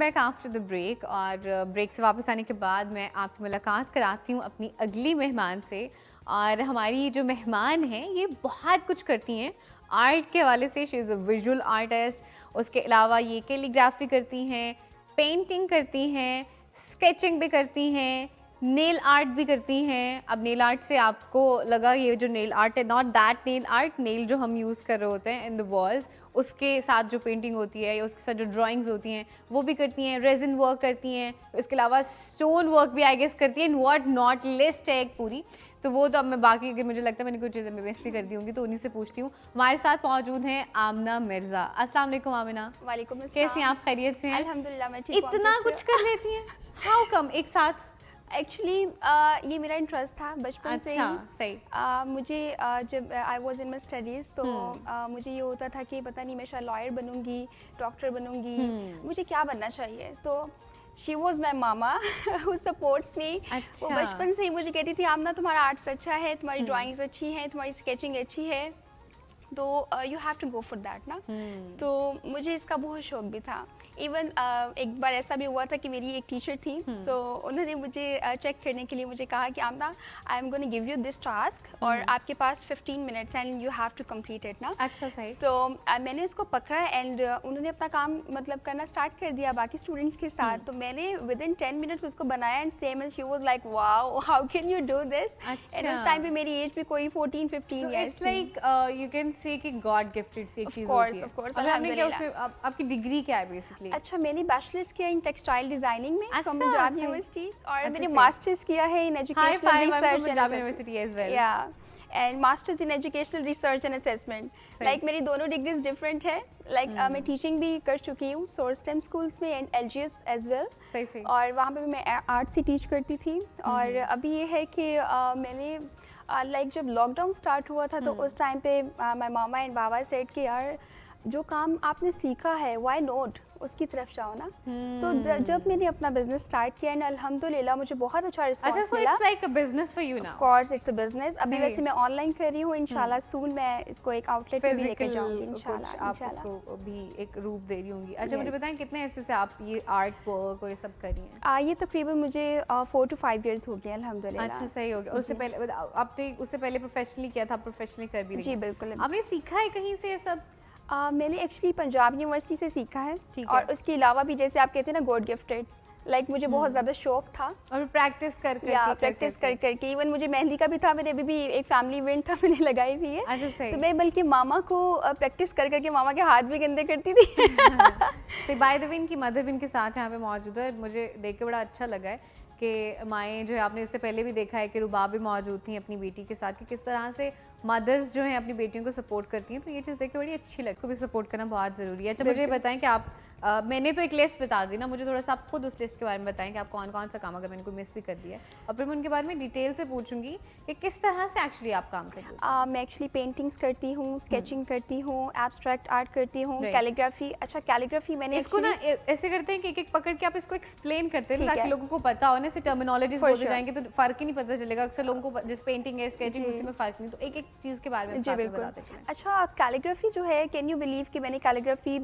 Back after the break और break से वापस आने के बाद मैं आपकी मुलाकात कराती हूँ अपनी अगली मेहमान से। और हमारी जो मेहमान हैं ये बहुत कुछ करती हैं आर्ट के हवाले से। She is a visual artist. उसके अलावा ये कैलीग्राफी करती हैं, पेंटिंग करती हैं, स्केचिंग भी करती हैं, नेल आर्ट भी करती हैं। अब नेल आर्ट से आपको लगा ये जो नेल आर्ट है, not that nail art, nail जो हम यूज़ कर रहे होते हैं इन द वॉल्स, उसके साथ जो पेंटिंग होती है या उसके साथ जो ड्राइंग्स होती हैं वो भी करती हैं। रेजिन वर्क करती हैं, इसके अलावा स्टोन वर्क भी आई गेस करती हैं, एंड व्हाट नॉट, लिस्ट है एक पूरी। तो वो तो अब मैं बाकी के मुझे लगता है मैंने कुछ चीज़ें मिस भी कर दी होंगी, तो उन्हीं से पूछती हूँ। हमारे साथ मौजूद हैं आमना मिर्ज़ा। अस्सलाम वालेकुम आमिना। वालेकुम अस्सलाम। कैसी हैं आप? खैरियत से हैं? अल्हम्दुलिल्लाह मैं ठीक हूँ। इतना कुछ कर लेती हैं, हाउ कम एक साथ? एक्चुअली ये मेरा इंटरेस्ट था बचपन से ही। सही। मुझे जब I was in my studies तो मुझे ये होता था कि पता नहीं मैं शायद लॉयर बनूंगी, डॉक्टर बनूंगी, मुझे क्या बनना चाहिए। तो she was my mama who supports me. वो बचपन से ही मुझे कहती थी आमना तुम्हारा आर्ट्स अच्छा है, तुम्हारी ड्राइंग्स अच्छी हैं, तुम्हारी स्केचिंग अच्छी है, तो you have to go for that ना। तो मुझे इसका बहुत शौक भी था। इवन एक बार ऐसा भी हुआ था कि मेरी एक टीचर थी, तो उन्होंने मुझे चेक करने के लिए मुझे कहा कि Aamna I am going to give you this task और आपके पास 15 minutes and you have to complete it ना। अच्छा सही। तो मैंने उसको पकड़ा एंड उन्होंने अपना काम मतलब करना स्टार्ट कर दिया बाकी स्टूडेंट्स के साथ। तो मैंने विद इन 10 मिनट्स उसको बनाया and same as she was like wow how can you do this. And उस टाइम पे मेरी एज भी कोई 14-15 years it's like you can say कि गॉड गिफ्टेड सी एक चीज होती है। ऑफ कोर्स अल्हम्दुलिल्लाह। उसमें आपकी डिग्री क्या है बेसिकली? अच्छा, मैंने बैचलर्स किया इन टेक्सटाइल डिजाइनिंग में फ्रॉम पंजाब यूनिवर्सिटी और मैंने सही। मास्टर्स किया है in educational research Punjab university as well. या and masters in educational research and assessment. Like मेरी दोनों डिग्रीज डिफरेंट है। लाइक मैं टीचिंग भी कर चुकी हूँ सोर्सटेम स्कूल्स में एंड एलजीएस एज वेल। सही। और वहाँ पे भी मैं आर्ट्स ही टीच करती थी। और अभी ये है कि मैंने लाइक जब लॉकडाउन स्टार्ट हुआ था तो उस टाइम पे my mama and Baba said कि यार जो काम आपने सीखा है व्हाई नॉट उसकी तरफ जाओ ना। तो जब मैंने अपना बिजनेस स्टार्ट किया एंड अल्हम्दुलिल्लाह मुझे बहुत अच्छा रिस्पांस मिला। अच्छा, so it's like a business for you now. Of course it's a business. अभी वैसे मैं ऑनलाइन कर रही हूँ, इंशाल्लाह सून मैं इसको एक आउटलेट पे भी लेकर जाऊंगी इंशाल्लाह। आप उसको भी एक रूप दे रही होंगी। अच्छा मुझे बताएं कितने अरसे से आप ये आर्ट वर्क और ये सब कर रही हैं? ये तकरीबन मुझे 4 to 5 इयर्स हो गए अल्हम्दुलिल्लाह। अच्छा सही हो गया। उससे पहले आपने उससे पहले प्रोफेशनली किया था, प्रोफेशनली कर भी रही जी बिल्कुल। आपने सीखा है कहीं से ये सब? मैंने एक्चुअली पंजाब यूनिवर्सिटी से सीखा है। और उसके अलावा भी जैसे आप कहते हैं ना गॉड गिफ्टेड, लाइक मुझे बहुत ज़्यादा शौक था और प्रैक्टिस करके इवन मुझे मेहंदी का भी था। मैंने अभी भी एक फैमिली इवेंट था मैंने लगाई हुई है। अच्छा सही। तो मैं बल्कि मामा को प्रैक्टिस करके मामा के हाथ भी गंदे करती थी। सही। बाय द वे इनकी मदर भी इनके साथ यहाँ पे मौजूद है। मुझे देख के बड़ा अच्छा लगा है कि माएँ जो है, आपने इससे पहले भी देखा है कि रुबा भी मौजूद थी अपनी बेटी के साथ, कि किस तरह से मदर्स जो हैं अपनी बेटियों को सपोर्ट करती हैं। तो ये चीज़ देख के बड़ी अच्छी लगी। उसको भी सपोर्ट करना बहुत ज़रूरी है। अच्छा मुझे बताएं कि आप मैंने तो एक लिस्ट बता दी ना, मुझे थोड़ा सा आप खुद उस लिस्ट के बारे में बताएं कि आप कौन कौन सा काम, अगर मैंने कोई मिस भी कर दिया है, और फिर मैं उनके बारे में डिटेल से पूछूंगी कि किस तरह से एक्चुअली आप काम करती हैं। मैं एक्चुअली पेंटिंग्स करती हूँ, स्केचिंग करती हूँ, एब्स्ट्रैक्ट आर्ट करती हूँ, कैलीग्राफी। अच्छा कैलीग्राफी मैंने इसको ना ऐसे करते हैं कि एक पकड़ के आप इसको एक्सप्लेन करते हैं ताकि लोगों को पता हो ना। ऐसे टर्मिनोलॉजीज बोलते जाएंगे तो फर्क ही नहीं पता चलेगा। अक्सर लोगों को जिस पेंटिंग है, स्केचिंग, उसी में फर्क नहीं। तो एक एक चीज़ के बारे में जी बिल्कुल। अच्छा कैलीग्राफी जो है, कैन यू बिलीव कि मैंने कैलीग्राफी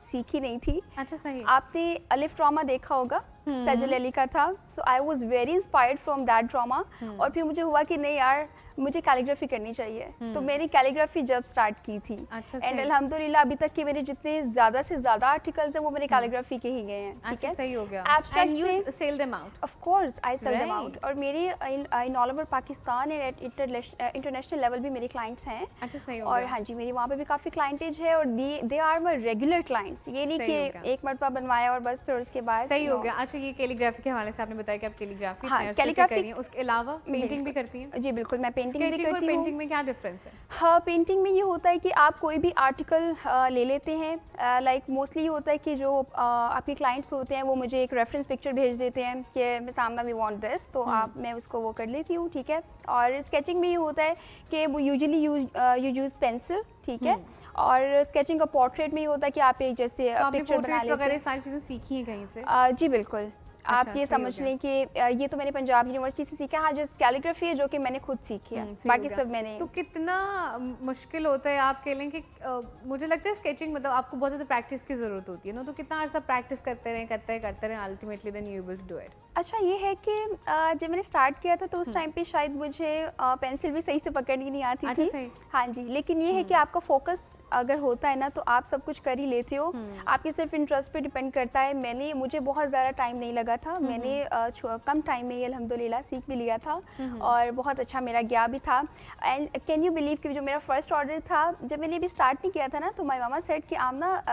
सीखी नहीं थी। अच्छा सही। आपने अलिफ ड्रामा देखा होगा, सजल अली का था। So I was very inspired from that drama. और फिर मुझे हुआ कि नहीं यार मुझे कैलीग्राफी करनी चाहिए। तो मैंने कैलीग्राफी जब स्टार्ट की थी एंड अल्हम्दुलिल्लाह अभी तक के मेरे जितने ज़्यादा से ज़्यादा आर्टिकल्स हैं वो मेरे कैलीग्राफी के ही गए हैं। ठीक है, सही हो गया। And you sell them out? Of course I sell them out. और मेरे in all over Pakistan and international level भी मेरे क्लाइंट्स हैं। अच्छा सही हो और गया। हाँ जी, मेरी वहाँ पे भी काफ़ी क्लाइंटेज है और they are my regular clients. ये नहीं कि एक मरतबा बनवाया और बस फिर उसके बाद। सही हो गया। अच्छा ये कैलीग्राफी के हवाले से आपने बताया कि आप कैलीग्राफी कर रही हैं, उसके अलावा पेंटिंग भी करती हैं? जी बिल्कुल, मैं पेंटिंग भी करती हूँ। पेंटिंग में क्या डिफरेंस है? हाँ, पेंटिंग में ये होता है कि आप कोई भी आर्टिकल ले लेते हैं। लाइक मोस्टली ये होता है कि जो आपके क्लाइंट्स होते हैं वो मुझे एक रेफरेंस पिक्चर भेज देते हैं कि miss Amna we want this, तो मैं उसको वो कर लेती हूँ। ठीक है। और स्केचिंग में ये होता है कि वो यूजुअली यू यूज़ पेंसिल। ठीक है। और स्केचिंग का पोर्ट्रेट में ये होता है कि आप एक जैसे पिक्चर बना लेते हैं। वगैरह सारी चीज़ें सीखी हैं कहीं से? जी बिल्कुल। आप अच्छा, ये सही हो समझ गया। लें कि ये तो मैंने पंजाब यूनिवर्सिटी से सीखा। हाँ, जस्ट कैलीग्राफी है जो कि मैंने खुद सीखी है, सही हो बाकी गया। सब मैंने तो कितना मुश्किल होता है आपके लिए कि मुझे लगता है स्केचिंग मतलब आपको बहुत ज़्यादा प्रैक्टिस की ज़रूरत होती है ना, तो कितना अर्सा प्रैक्टिस करते रहे ultimately then you able to do it? अच्छा ये है कि जब मैंने स्टार्ट किया था तो उस टाइम पे शायद मुझे पेंसिल भी सही से पकड़नी नहीं आती अच्छा, थी। सही। हाँ जी, लेकिन ये है कि आपका फोकस अगर होता है ना तो आप सब कुछ कर ही लेते हो। आपके सिर्फ इंटरेस्ट पे डिपेंड करता है। मुझे बहुत ज़्यादा टाइम नहीं लगा था, मैंने कम टाइम में ही अल्हम्दुलिल्लाह सीख भी लिया था और बहुत अच्छा मेरा गया भी था। एंड कैन यू बिलीव कि जो मेरा फर्स्ट ऑर्डर था, जब मैंने अभी स्टार्ट नहीं किया था ना, तो माय मामा सेड कि आप ना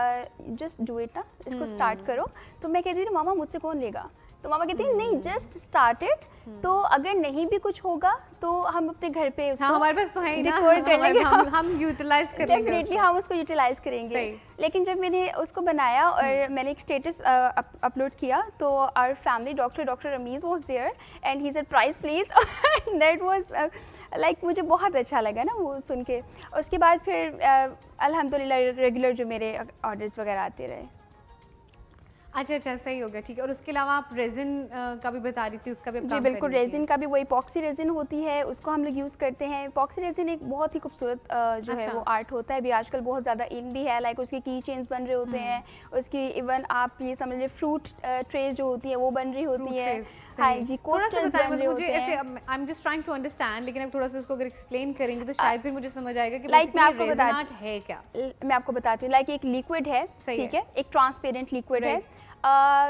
जस्ट डू इट ना, इसको स्टार्ट करो। तो मैं कहती थी मामा मुझसे कौन लेगा, तो मामा कहती है नहीं जस्ट स्टार्ट इट, तो अगर नहीं भी कुछ होगा तो हम अपने घर पे उसको हमारे पास तो है ही ना, record कर लेंगे। हम यूटिलाइज कर लेंगे डेफिनेटली उसको। हम उसको यूटिलाइज करेंगे। सही। लेकिन जब मैंने उसको बनाया और मैंने एक स्टेटस अपलोड किया तो our family doctor Rameez was there and he said price please, that was like मुझे बहुत अच्छा लगा ना वो सुन के। उसके बाद फिर अल्हम्दुलिल्लाह रेगुलर जो मेरे ऑर्डर्स वगैरह आते रहे। अच्छा, सही हो गया, ठीक है। और उसके अलावा आप रेजिन का भी बता रही थी, उसका भी आप जी काम बिल्कुल, कर रही थी। रेजिन का भी वही पॉक्सी रेजिन होती है, उसको हम लोग यूज़ करते हैं। पॉक्सी रेजिन एक बहुत ही खूबसूरत जो है अच्छा। वो आर्ट होता है, अभी आजकल बहुत ज़्यादा इन भी है। लाइक उसके की चेन्स बन रहे होते हैं, उसकी इवन आप ये समझ लीजिए फ्रूट ट्रेज जो होती है वो बन रही होती है। हाँ जी, कोस्टर्स बन रहे होते मुझे ऐसे हैं। I am just trying to understand, लेकिन अब थोड़ा सा उसको अगर एक्सप्लेन करेंगे तो शायद फिर मुझे समझ आएगा कि like मैं आपको रेजिन बताती- आर्ट है क्या। मैं आपको बताती हूँ, लाइक एक लिक्विड है, सही ठीक है। है, एक ट्रांसपेरेंट लिक्विड है। Right.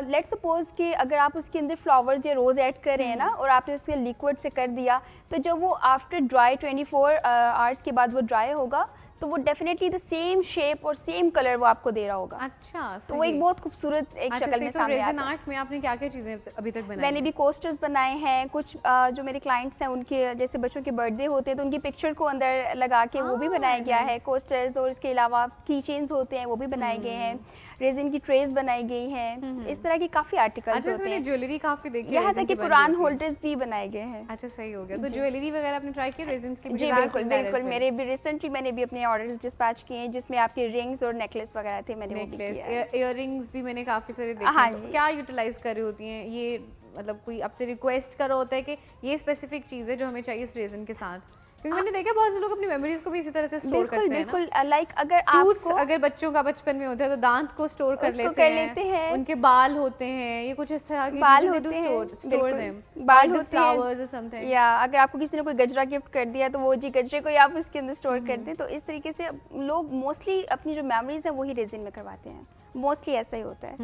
लेट्स सपोज कि अगर आप उसके अंदर फ्लावर्स या रोज़ ऐड कर रहे हैं ना और आपने उसके लिक्विड से कर दिया, तो जब वो आफ्टर ड्राई 24 आवर्स के बाद वो ड्राई होगा तो वो डेफिनेटली द सेम शेप और सेम कलर वो आपको दे रहा होगा। अच्छा, तो वो एक बहुत खूबसूरत एक अच्छा, शक्ल सही। में तो सामने रेजिन आता है। आर्ट में आपने क्या क्या चीजें अभी तक बनाई मैंने हैं? भी कोस्टर्स बनाए हैं, कुछ जो मेरे क्लाइंट्स हैं उनके जैसे बच्चों के बर्थडे होते हैं तो उनकी पिक्चर को अंदर लगा के वो भी बनाया गया है, कोस्टर्स। और इसके अलावा की चेन्स होते हैं वो भी बनाए गए हैं, रेजिन की ट्रेज बनाई गई हैं, इस तरह की काफ़ी आर्टिकल्स अच्छा, होते मैंने हैं। ज्वेलरी काफी देखी है, यहाँ रेजिन तक कि की बनी कुरान होती है। होल्डर्स भी बनाए गए हैं। अच्छा, सही हो गया। तो ज्वेलरी वगैरह आपने ट्राई की रेजिन की? जी बिल्कुल बिल्कुल, मेरे भी रिसेंटली मैंने भी अपने ऑर्डर्स डिस्पैच किए हैं जिसमें आपके रिंग्स और नेकलेस वगैरह थे, मैंने वो भी नेकलेस, किया है। इयररिंग्स भी मैंने काफी सारे देखे हाँ हैं। तो जी। क्या यूटिलाइज कर रही होती हैं ये? मतलब कोई आपसे रिक्वेस्ट कर रहा होता है कि ये स्पेसिफिक चीज़ है जो हमें चाहिए इस रेजिन के साथ? क्योंकि मैंने देखा बहुत से लोग अपनी मेमोरीज को भी इसी तरह से स्टोर बिल्कुल करते हैं ना। बिल्कुल, लाइक अगर टूथ आपको अगर बच्चों का बचपन में होता है तो दांत को स्टोर कर उसको लेते कर हैं, लेते हैं। उनके बाल होते हैं, ये कुछ इस तरह की बाल चीजें होते हैं, स्टोर बिल्कुल, देम, बाल होते फ्लावर्स और हैं, समथिंग। या अगर आपको किसी ने कोई गजरा गिफ्ट कर दिया तो वो जी गजरे को ही आप उसके अंदर स्टोर करते हैं। तो इस तरीके से लोग मोस्टली अपनी जो मेमोरीज है वही रेजिन में करवाते हैं, मोस्टली ऐसा ही होता है।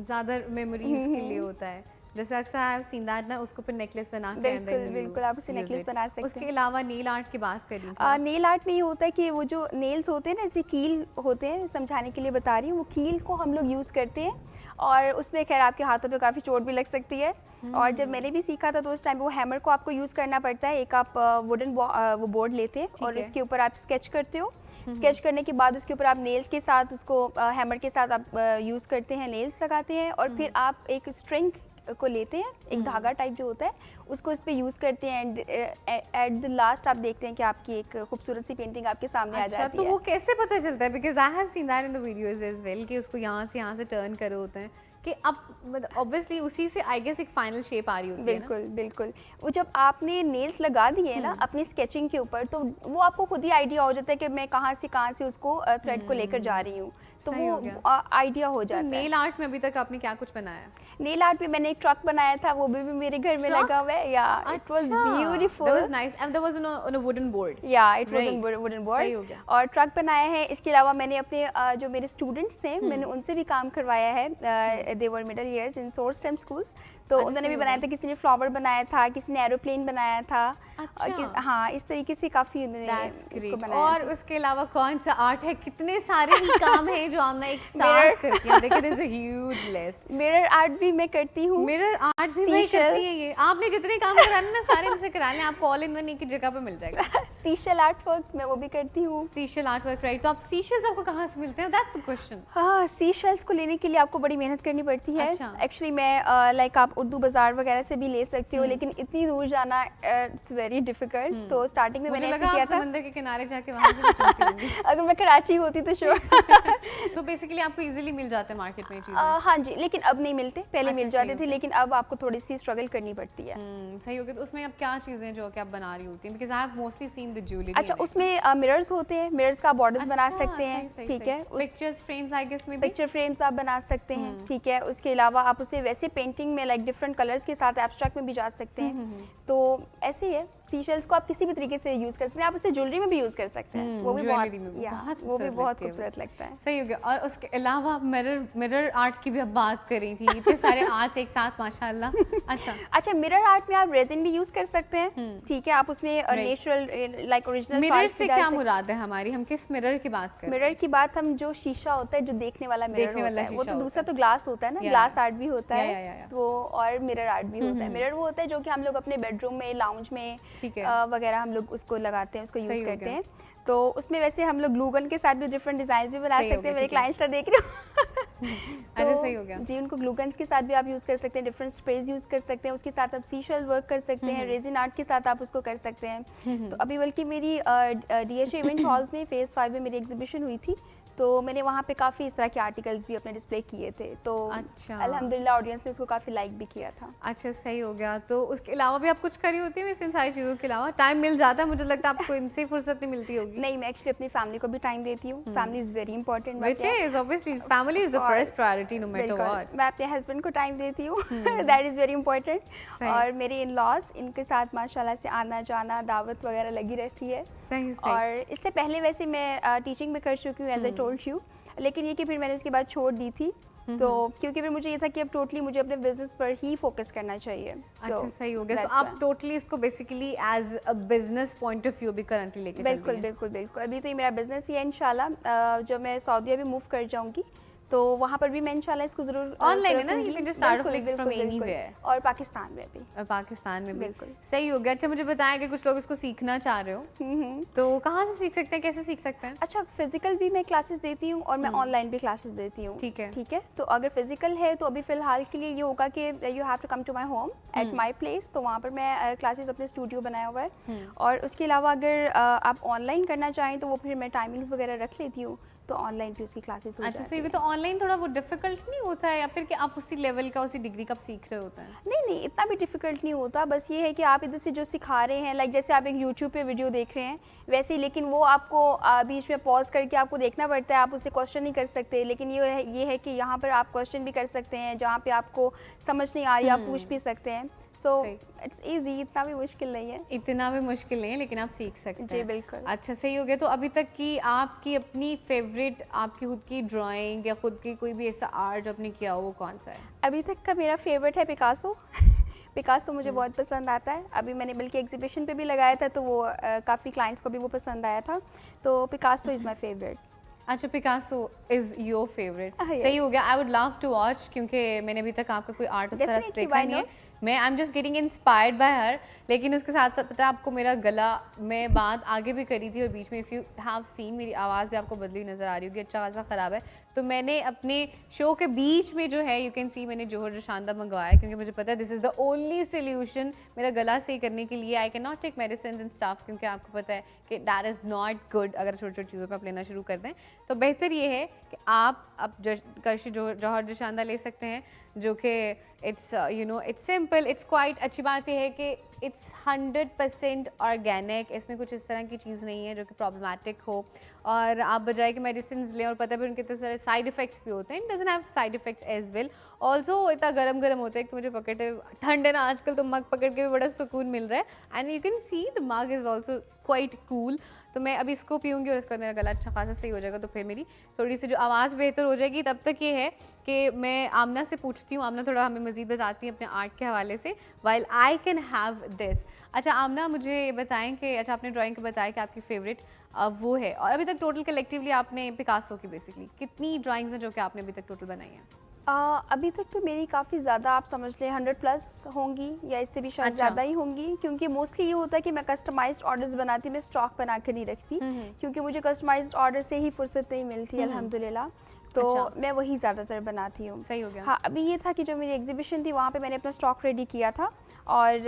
ज्यादा मेमोरीज के लिए होता है। जैसे अक्सर आई हैव सीन दैट ना, उसको फिर नेकलेस बना के and then बिल्कुल you बिल्कुल, आप उसे use नेकलेस it. बना सकते उसके हैं। अलावा नील आर्ट की बात करी थी। नेल आर्ट में ये होता है कि वो जो नेल्स होते हैं ना, जैसे कील होते हैं, समझाने के लिए बता रही हूँ, वो कील को हम लोग यूज़ करते हैं और उसमें खैर आपके हाथों पे काफ़ी चोट भी लग सकती है। और जब मैंने भी सीखा था तो उस टाइम वो हैमर को आपको यूज़ करना पड़ता है। एक आप वुडन वो बोर्ड लेते हैं और है। उसके ऊपर आप स्केच करते हो। स्केच करने के बाद उसके ऊपर आप नेल्स के साथ उसको हैमर के साथ आप यूज़ करते हैं, नेल्स लगाते हैं और फिर आप एक स्ट्रिंग को लेते हैं, एक धागा टाइप जो होता है उसको इस पे यूज़ करते हैं एंड एट द लास्ट आप देखते हैं कि आपकी एक खूबसूरत सी पेंटिंग आपके सामने आ अच्छा, जाती तो है। वो कैसे पता चलता है? Because I have seen that in the videos as well कि उसको यहाँ से टर्न करे होते हैं कि अब मतलब ऑब्वियसली उसी से आई गेस एक फाइनल शेप आ रही होती है ना? बिल्कुल बिल्कुल, वो जब आपने नेल्स लगा दिए ना अपनी स्केचिंग के ऊपर तो वो आपको खुद ही आइडिया हो जाता है कि मैं कहाँ से उसको थ्रेड को लेकर जा रही हूँ, तो सही हो वो गया। आइडिया हो तो जाता है। नेल आर्ट में अभी तक आपने क्या कुछ बनाया? नेल आर्ट में मैंने एक ट्रक बनाया था, वो भी मेरे घर में Truck? लगा हुआ है। या it was beautiful, That was nice and that was on a wooden board. या it was on Right. Wooden सही हो बोर्ड गया। और ट्रक बनाया है। इसके अलावा मैंने अपने जो मेरे स्टूडेंट्स थे मैंने उनसे भी काम करवाया है। They were middle years in source time schools, तो अच्छा, उन्होंने सही भी हो बनाया गया। था, किसी ने फ्लावर बनाया था, किसी ने एरोप्लेन बनाया था। अच्छा। हाँ, इस तरीके से काफ़ी उन्होंने That's इसको great. बनाया और था। उसके अलावा कौन सा आर्ट है? कितने सारे ही काम हैं जो आमना एक साथ Mirror. करती हैं। देखिए, there's a huge list. Mirror art भी मैं करती हूँ। मिरर आर्ट भी वही Seashell. करती है ये। आपने जितने काम कराने ना सारे इनसे करा लें, आपको ऑल इन वन एक ही जगह पे मिल जाएगा। सीशल आर्ट वर्क मैं वो भी करती हूँ। Seashell art work, right? तो आप सीशल्स आपको कहाँ से मिलते हैं? That's the question. हाँ, सी शेल्स को लेने के लिए आपको बड़ी मेहनत करनी करनी पड़ती है। अच्छा। एक्चुअली मैं लाइक आप उर्दू बाज़ार वगैरह से भी ले सकते हो, लेकिन इतनी दूर जाना इट्स वेरी डिफ़िकल्ट। तो स्टार्टिंग में मैंने ऐसे किया था। समंदर के किनारे जाके वहाँ से चुनती होंगी। अगर मैं कराची होती तो श्योर। तो बेसिकली आपको इजीली मिल जाते हैं मार्केट में चीज़ें? हाँ जी, लेकिन अब नहीं मिलते, पहले अच्छा, मिल सही जाते थे, होता है। लेकिन अब आपको थोड़ी सी स्ट्रगल करनी पड़ती है। सही हो गया। तो उसमें अब क्या चीज़ें जो कि आप बना रही होती हैं? Because I have mostly seen the jewellery. अच्छा, उसमें मिरर्स होते हैं, मिरर्स का बॉर्डर्स बना अच्छा, सकते हैं, सही, ठीक सही। है। पिक्चर्स फ्रेम्स आई गेस में भी? पिक्चर फ्रेम्स आप बना सकते हैं, ठीक है। उसके अलावा आप उसे वैसे पेंटिंग में लाइक डिफरेंट कलर्स के साथ एब्स्ट्रैक्ट में भी जा सकते हैं। तो ऐसे ही है, सीशेल्स को आप किसी भी तरीके से यूज़ कर सकते हैं, आप उसे ज्वेलरी में भी यूज़ कर सकते हैं। वो भी ज्वेलरी में भी या, बहुत वो भी खूबसूरत बहुत लगती है वो। खूबसूरत लगता है। सही हो गया। और उसके अलावा आप मिरर आर्ट की भी आप बात कर रही थी, इतने सारे आर्ट्स एक साथ माशाल्लाह। अच्छा। अच्छा, मिरर आर्ट में आप रेजिन भी यूज़ कर सकते हैं, ठीक है। आप उसमें नेचुरल लाइक ओरिजिनल मिरर से क्या मुराद है हमारी? हम किस मिरर की बात कर रहे हैं? मिरर की बात, हम जो शीशा होता है, जो देखने वाला मिरर देखने होता वाला है, वो शीशा तो होता दूसरा है। तो ग्लास होता है ना, या, ग्लास आर्ट भी होता या, है। या। तो और मिरर आर्ट भी होता है। मिरर वो होता है जो कि हम लोग अपने बेडरूम में, लाउंज में वगैरह हम लोग उसको लगाते हैं, उसको यूज़ करते हैं। तो उसमें वैसे हम लोग ग्लू गन के साथ भी डिफरेंट डिजाइन भी बना सकते हैं। मेरे क्लाइंट्स तो देख रहे हो। तो सही हो गया जी, उनको ग्लू गन्स के साथ भी आप यूज़ कर सकते हैं, डिफरेंट स्प्रेज यूज़ कर सकते हैं, उसके साथ आप सीशेल वर्क कर सकते हैं, रेजिन आर्ट के साथ आप उसको कर सकते हैं। तो अभी बल्कि मेरी DHA इवेंट हॉल्स में फेज़ 5 में मेरी एग्जीबिशन हुई थी, तो मैंने वहाँ पे काफ़ी इस तरह के आर्टिकल्स भी अपने डिस्प्ले किए थे। तो अच्छा, अल्हम्दुलिल्लाह ऑडियंस ने उसको काफ़ी लाइक भी किया था। अच्छा, सही हो गया। तो उसके अलावा भी आप कुछ करी होती है वैसे इन सारी चीज़ों के अलावा? टाइम मिल जाता है, मुझे लगता है आपको इनसे फुर्सत नहीं मिलती होगी। नहीं, मैं एक्चुअली अपनी फैमिली को भी टाइम देती हूँ। Family is very important. Which is obviously family is the first priority no matter what. मैं अपने हस्बैंड को टाइम देती हूँ, दैट इज़ वेरी इंपॉर्टेंट। और मेरे इन लॉज, इनके साथ माशाल्लाह से आना जाना, दावत वगैरह लगी रहती है। सही। और इससे पहले वैसे मैं टीचिंग में कर चुकी हूँ, एज आई टोल्ड यू, लेकिन ये कि फिर मैंने उसके बाद छोड़ दी थी। तो क्योंकि फिर मुझे ये था कि अब टोटली मुझे अपने बिजनेस पर ही फोकस करना चाहिए। अच्छा, सही हो गया। सो आप टोटली इसको basically as a business point of view भी करंटली लेके चल रही हैं? बिल्कुल बिल्कुल बिल्कुल। अभी तो ये मेरा बिजनेस ही है इंशाल्लाह। जब मैं सऊदीया भी मूव कर जाऊंगी तो वहाँ पर भी मैं इंशाल्लाह इसको जरूर ऑनलाइन है ना, you can just start of like from anywhere. और पाकिस्तान में भी। और पाकिस्तान में भी। बिल्कुल सही हो गया। अच्छा, मुझे बताया कि कुछ लोग इसको सीखना चाह रहे हो, तो कहाँ से सीख सकते हैं, कैसे सीख सकते हैं? अच्छा, फिजिकल भी मैं क्लासेस देती हूँ और मैं ऑनलाइन भी क्लासेस देती हूँ। ठीक है, ठीक है। तो अगर फिजिकल है तो अभी फिलहाल के लिए ये होगा कि you have to come to my home at my place. तो वहाँ पर मैं क्लासेस अपने स्टूडियो बनाया हुआ है। और उसके अलावा अगर आप ऑनलाइन करना चाहें तो वो फिर मैं टाइमिंग्स वगैरह रख लेती हूँ, तो ऑनलाइन भी उसकी क्लासेस हो जाती हैं। अच्छा, सही। तो ऑनलाइन थोड़ा वो डिफिकल्ट नहीं होता है या फिर कि आप उसी लेवल का, उसी डिग्री का आप सीख रहे होते हैं? नहीं, इतना भी डिफिकल्ट नहीं होता। बस ये है कि आप इधर से जो सिखा रहे हैं, लाइक जैसे आप एक यूट्यूब पे वीडियो देख रहे हैं वैसे ही, लेकिन वो आपको बीच में पॉज करके आपको देखना पड़ता है, आप उससे क्वेश्चन नहीं कर सकते। लेकिन ये है कि यहाँ पर आप क्वेश्चन भी कर सकते हैं, जहाँ पे आपको समझ नहीं आ रही आप पूछ भी सकते हैं। सो इट्स इजी, इतना भी मुश्किल नहीं है। इतना भी मुश्किल नहीं है, लेकिन आप सीख सकते हैं। जी बिल्कुल। अच्छा, सही हो गया। तो अभी तक की आपकी अपनी फेवरेट, आपकी खुद की ड्राइंग या खुद की कोई भी ऐसा आर्ट जो आपने किया हो, वो कौन सा है? अभी तक का मेरा फेवरेट है पिकासो। पिकासो मुझे बहुत पसंद आता है। अभी मैंने बल्कि एग्जीबिशन पे भी लगाया था, तो वो काफ़ी क्लाइंट्स को भी वो पसंद आया था। तो पिकासो इज़ माई फेवरेट। अच्छा, Picasso is your favourite. yes. सही हो गया। I would love to watch, क्योंकि मैंने अभी तक आपका कोई आर्ट उस तरह से देखा नहीं है। मैं आई am just getting inspired by हर। लेकिन उसके साथ साथ पता है आपको, मेरा गला, मैं बात आगे भी करी थी और बीच में, इफ़ यू हैव सीन, मेरी आवाज़ भी आपको बदली नज़र आ रही होगी, अच्छा खासा ख़राब है। तो मैंने अपने शो के बीच में जो है, यू कैन सी, मैंने जोहर जोशानदा मंगवाया, क्योंकि मुझे पता है this is the only solution मेरा गला सही करने के लिए। I can not take medicine and stuff, क्योंकि आपको पता है कि दैट इज़ नॉट गुड अगर छोटी छोटी चीज़ों पे आप लेना शुरू कर दें। तो बेहतर ये है कि आप अब जोहर जोशानदा ले सकते हैं, जो कि it's you know it's simple, it's quite. अच्छी बात यह है कि इट्स 100% ऑर्गेनिक। इसमें कुछ इस तरह की चीज़ नहीं है जो कि प्रॉब्लमेटिक हो, और आप बजाय कि मेडिसिन लें और पता है फिर उनके इतने सारे साइड इफेक्ट्स भी होते हैं। It doesn't have side effects as well. Also इतना गरम होता है कि मुझे पकड़ते, ठंड है ना आजकल, तो मग पकड़ के भी बड़ा सुकून मिल रहा है। And you can see the mug is also quite cool. तो मैं अभी इसको पीऊँगी और इसके बाद मेरा गला अच्छा खासा सही हो जाएगा, तो फिर मेरी थोड़ी सी जो आवाज़ बेहतर हो जाएगी। तब तक ये है कि मैं आमना से पूछती हूँ, आमना थोड़ा हमें मज़ीद बताती है अपने आर्ट के हवाले से, while I can have this. अच्छा आमना, मुझे ये बताएं कि अच्छा आपने ड्राइंग का बताया कि आपकी फेवरेट वो है, और अभी तक टोटल कलेक्टिवली आपने पिकासो की बेसिकली कितनी ड्राइंग्स हैं जो कि आपने अभी तक टोटल बनाई हैं? अभी तक तो मेरी काफ़ी ज़्यादा, आप समझ लें 100+ होंगी या इससे भी शायद ज़्यादा ही होंगी, क्योंकि मोस्टली ये होता है कि मैं कस्टमाइज्ड ऑर्डर्स बनाती, मैं स्टॉक बना कर नहीं रखती, क्योंकि मुझे कस्टमाइज्ड ऑर्डर से ही फुर्सत नहीं मिलती अल्हम्दुलिल्लाह। तो अच्छा। मैं वही ज़्यादातर बनाती हूँ। सही हो गया। हाँ, अभी ये था कि जो मेरी एग्जीबिशन थी वहाँ पे मैंने अपना स्टॉक रेडी किया था और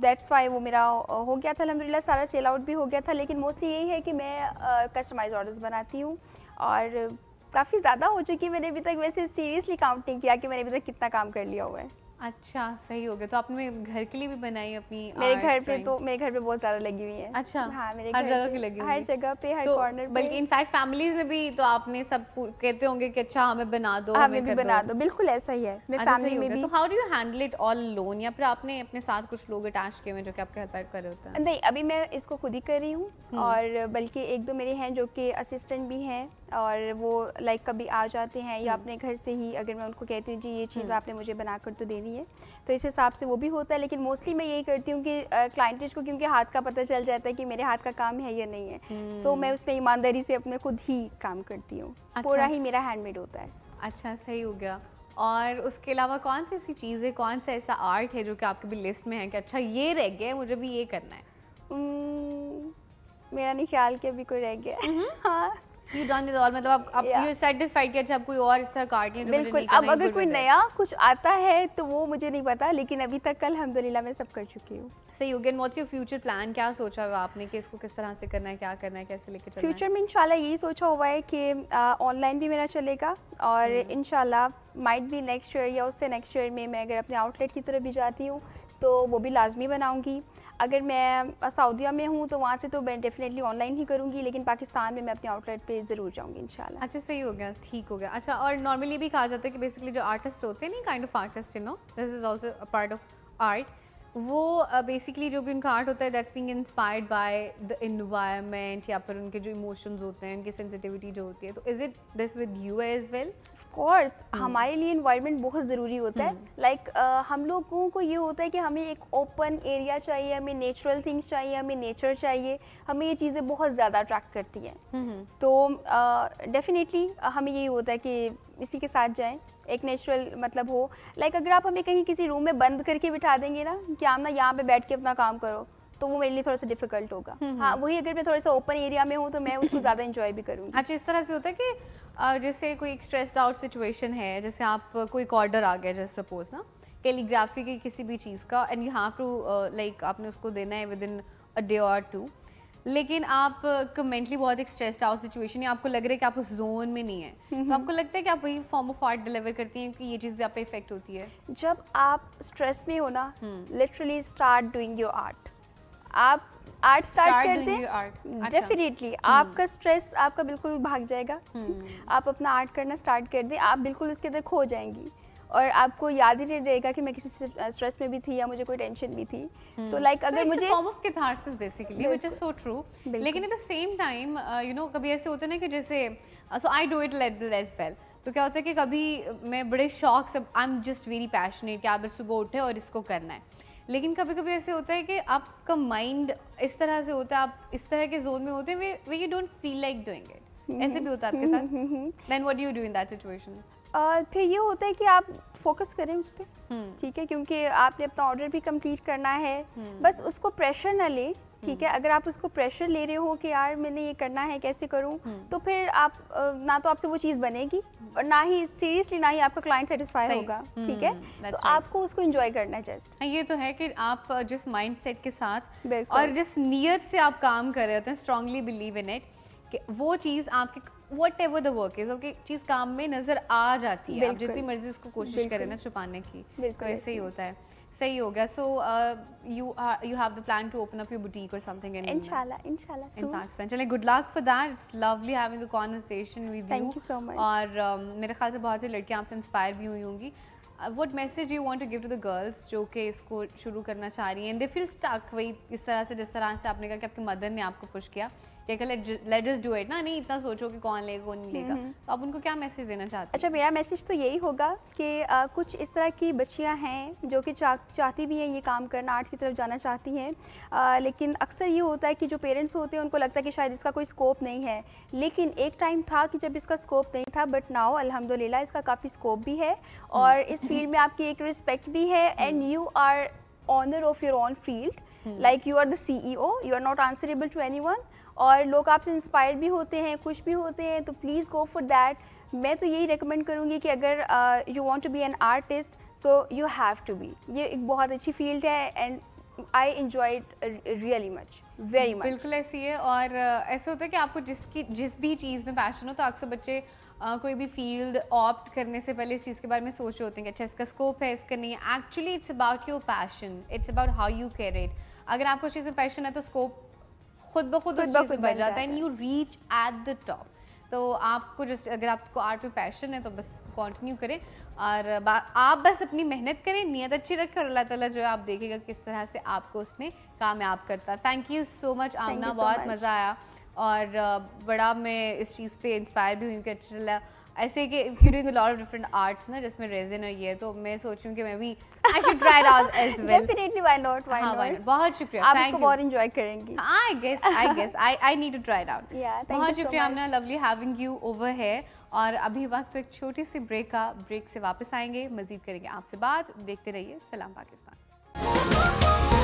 दैट्स वाई वो मेरा हो गया था अल्हम्दुलिल्लाह, सारा सेल आउट भी हो गया था। लेकिन मोस्टली यही है कि मैं कस्टमाइज ऑर्डर्स बनाती हूँ और काफ़ी ज़्यादा हो चुकी है। मैंने अभी तक वैसे सीरियसली काउंट नहीं किया कि मैंने अभी तक कितना काम कर लिया हुआ है। अच्छा, सही हो गया। तो आपने घर के लिए भी बनाई अपनी मेरे घर आर्ट्स पे ड्राइंग? तो मेरे घर पे बहुत ज़्यादा लगी हुई है। अच्छा, हाँ, मेरे हर घर जगह पे की लगी हर होंगी। जगह पे, हर तो कॉर्नर पे। बल्कि इनफैक्ट फैमिलीज में भी तो आपने सब कहते होंगे कि अच्छा हमें बना दो, हमें भी कर बना दो। दो, बिल्कुल ऐसा ही है। मैं अच्छा, फैमिली सही हो में गया। भी तो how do you handle it all alone, या फिर आपने अपने साथ कुछ लोग अटैच किए हुए हैं जो कि आपके हेल्प कर रहे होते हैं? नहीं, अभी मैं इसको खुद ही कर रही हूँ और बल्कि एक दो मेरे हैं जो कि असिस्टेंट भी हैं और वो लाइक कभी आ जाते हैं या अपने घर से ही, अगर मैं उनको कहती हूँ जी ये चीज़ आपने मुझे बनाकर तो देनी है, तो इस हिसाब से वो भी होता है। लेकिन मोस्टली मैं यही करती हूँ कि क्लाइंटेज को क्योंकि हाथ का पता चल जाता है कि मेरे हाथ का काम है या नहीं है, सो मैं उसमें ईमानदारी से अपने खुद ही काम करती हूँ। अच्छा, पूरा ही मेरा हैंडमेड होता है। अच्छा, सही हो गया। और उसके अलावा कौन सी ऐसी चीज़ है, कौन सा ऐसा आर्ट है जो कि आपकी भी लिस्ट में है कि अच्छा ये रह गया है, मुझे भी ये करना है? मेरा नहीं ख्याल कि अभी कोई रह गया। हाँ, यू डन इट ऑल, मतलब आप Yeah. यू सेटिस्फाइड कि अच्छा अब कोई और इस तरह का आर्ट नहीं है जो मुझे बिल्कुल। नहीं करना, अब अगर good कोई with it. नया कुछ आता है तो वो मुझे नहीं पता, लेकिन अभी तक अल्हम्दुलिल्लाह मैं सब कर चुकी हूँ। सही हो गया। व्हाट्स योर फ्यूचर प्लान, क्या सोचा हुआ आपने कि इसको किस तरह से करना है, क्या करना है, कैसे लेके चलना है? फ्यूचर में इंशाल्लाह यही सोचा हुआ है कि ऑनलाइन भी मेरा चलेगा और इंशाल्लाह माइट भी नेक्स्ट ईयर या उससे नेक्स्ट ईयर में मैं अगर अपने आउटलेट की तरफ भी जाती हूँ तो वो भी लाजमी बनाऊंगी। अगर मैं सऊदीया में हूँ तो वहाँ से तो मैं डेफिनेटली ऑनलाइन ही करूँगी, लेकिन पाकिस्तान में मैं अपने आउटलेट पे ज़रूर जाऊँगी इंशाल्लाह। अच्छा, सही हो गया, ठीक हो गया। अच्छा, और नॉर्मली भी कहा जाता है कि बेसिकली जो आर्टिस्ट होते हैं नहीं, kind of artist, you know, this is also a part of art, वो बेसिकली जो भी उनका आर्ट होता है that's being inspired by the environment या फिर उनके जो इमोशंस होते हैं, उनकी सेंसिटिविटी जो होती है। तो is it this with you as well? Of course हमारे लिए इन्वायरमेंट बहुत ज़रूरी होता है। लाइक हम लोगों को ये होता है कि हमें एक ओपन एरिया चाहिए, हमें नेचुरल थिंग्स चाहिए, हमें नेचर चाहिए, हमें ये चीज़ें बहुत ज़्यादा अट्रैक्ट करती हैं। तो डेफिनेटली हमें यही होता है कि इसी के साथ जाएं, एक नेचुरल मतलब हो। लाइक अगर आप हमें कहीं किसी रूम में बंद करके बिठा देंगे ना कि आप ना यहाँ पे बैठ के अपना काम करो, तो वो मेरे लिए थोड़ा सा डिफिकल्ट होगा। हाँ, वही अगर मैं थोड़ा सा ओपन एरिया में हूँ तो मैं उसको ज़्यादा इंजॉय भी करूँगी। अच्छा, इस तरह से होता है कि जैसे कोई एक स्ट्रेस्ड आउट सिचुएशन है, जैसे आप कोई एक ऑर्डर आ गया, जैसे सपोज ना कैलीग्राफी की किसी भी चीज़ का, and you have to like आपने उसको देना है within a day or two, लेकिन आप मेंटली बहुत एक स्ट्रेस्ड आउट सिचुएशन है, आपको लग रहा है कि आप उस जोन में नहीं है, तो आपको लगता है कि आप वही फॉर्म ऑफ आर्ट डिलीवर करती हैं कि ये चीज़ भी आप पे इफेक्ट होती है? जब आप स्ट्रेस में हो ना, literally start doing your art. आप आर्ट स्टार्ट कर doing your art. दें, अच्छा। डेफिनेटली आपका स्ट्रेस आपका बिल्कुल भाग जाएगा। आप अपना आर्ट करना स्टार्ट कर दें, आप बिल्कुल उसके अंदर खो जाएंगी और आपको याद ही नहीं रहेगा कि मैं किसी स्ट्रेस में भी थी या मुझे कोई टेंशन भी थी। तो लाइक अगर मुझे form of catharsis basically, which is so true. बिल्कुल। लेकिन at the same time you know कभी ऐसे होता है ना कि जैसे so I do it as well, तो क्या होता है कि कभी मैं बड़े शौक से, आई एम जस्ट वेरी पैशनेट कि आप बस सुबह उठे और इसको करना है, लेकिन कभी कभी ऐसे होता है कि आपका माइंड इस तरह से होता है, आप इस तरह के जोन में होते हैं way you don't feel like doing it. ऐसे भी होता है आपके साथ? Then what do you do in that situation? फिर ये होता है कि आप फोकस करें उस पर, ठीक है, क्योंकि आपने अपना ऑर्डर भी कंप्लीट करना है। बस उसको प्रेशर ना ले, ठीक है। अगर आप उसको प्रेशर ले रहे हो कि यार मैंने ये करना है, कैसे करूं, तो फिर आप ना तो आपसे वो चीज़ बनेगी और ना ही सीरियसली ना ही आपका क्लाइंट सेटिस्फाई होगा, ठीक है। तो आपको उसको एंजॉय करना है जस्ट। ये तो है कि आप जिस माइंडसेट के साथ बिल्कुल। और जिस नीयत से आप काम कर रहे होते हैं, स्ट्रांगली बिलीव इन इट कि वो चीज़ आपके whatever the work is, okay, चीज़ काम में नज़र आ जाती है, आप बिल्कुल। जितनी मर्जी उसको कोशिश बिल्कुल। करें ना छुपाने की, बिल्कुल तो ऐसे ही होता है। सही हो गया। सो you have the plan to open up your boutique or something in इंशाल्लाह in soon. Pakistan. चलिए, good luck for that. It's lovely having a conversation with you. Thank you so much. और मेरे ख्याल से बहुत सी लड़कियां आपसे इंस्पायर भी हुई होंगी। What message you want to give to the girls जो कि इसको शुरू करना चाह रही हैं? They feel stuck, वही इस तरह से जिस तरह से आपने कहा कि आपकी मदर ने आपको पुश किया कि लेट जस्ट डू इट ना, नहीं इतना सोचो कि कौन लेगा कौन नहीं लेगा, तो आप उनको क्या मैसेज देना चाहते हैं? अच्छा, मेरा मैसेज तो यही होगा कि कुछ इस तरह की बच्चियां हैं जो कि चाहती भी हैं ये काम करना, आर्ट्स की तरफ जाना चाहती हैं, लेकिन अक्सर ये होता है कि जो पेरेंट्स होते हैं उनको लगता है कि शायद इसका कोई स्कोप नहीं है, लेकिन एक टाइम था कि जब इसका स्कोप नहीं था, बट नाउ अल्हम्दुलिल्लाह इसका काफ़ी स्कोप भी है और इस फील्ड में आपकी एक रिस्पेक्ट भी है and you are owner of your own field. Like you are the CEO, you are not answerable to anyone, और लोग आपसे इंस्पायर भी होते हैं, खुश भी होते हैं, तो प्लीज़ गो फॉर दैट। मैं तो यही रिकमेंड करूँगी कि अगर you want to be an artist, so you have to be. ये एक बहुत अच्छी फील्ड है and I enjoy it really much, very much. बिल्कुल ऐसी है। और ऐसा होता है कि आपको जिस भी चीज़ में पैशन हो, तो अक्सर बच्चे कोई भी फील्ड ऑप्ट करने से पहले इस चीज़ के बारे में सोच रहे होते हैं कि अच्छा इसका स्कोप है, इसका नहीं है। Actually it's about your passion, it's about how you care it. अगर आपको उस चीज़ में पैशन है तो स्कोप खुद ब खुद उस चीज़ में बढ़ जाता है and you reach at the top. तो आपको जस्ट अगर आपको आर्ट में पैशन है तो बस कंटिन्यू करें और आप बस अपनी मेहनत करें, नियत अच्छी रखें और अल्लाह ताला जो है आप देखेगा किस तरह से आपको उसमें कामयाब करता है। थैंक यू सो मच आमना, बहुत मज़ा आया और बड़ा मैं इस चीज़ पे इंस्पायर भी हुई कि अच्छा चला ऐसे कि if you doing a lot of different arts ना, जिसमें रेजिन और ये, तो मैं सोच रही हूँ कि मैं भी I should try it out as well. Definitely, why not, why not. बहुत शुक्रिया, आप इसको बहुत एंजॉय करेंगी। I guess I need to try it out. बहुत शुक्रिया Amna, lovely having you over है। और अभी वक्त तो एक छोटी सी ब्रेक से वापस आएंगे, मजीद करेंगे आपसे बात। देखते रहिए सलाम पाकिस्तान।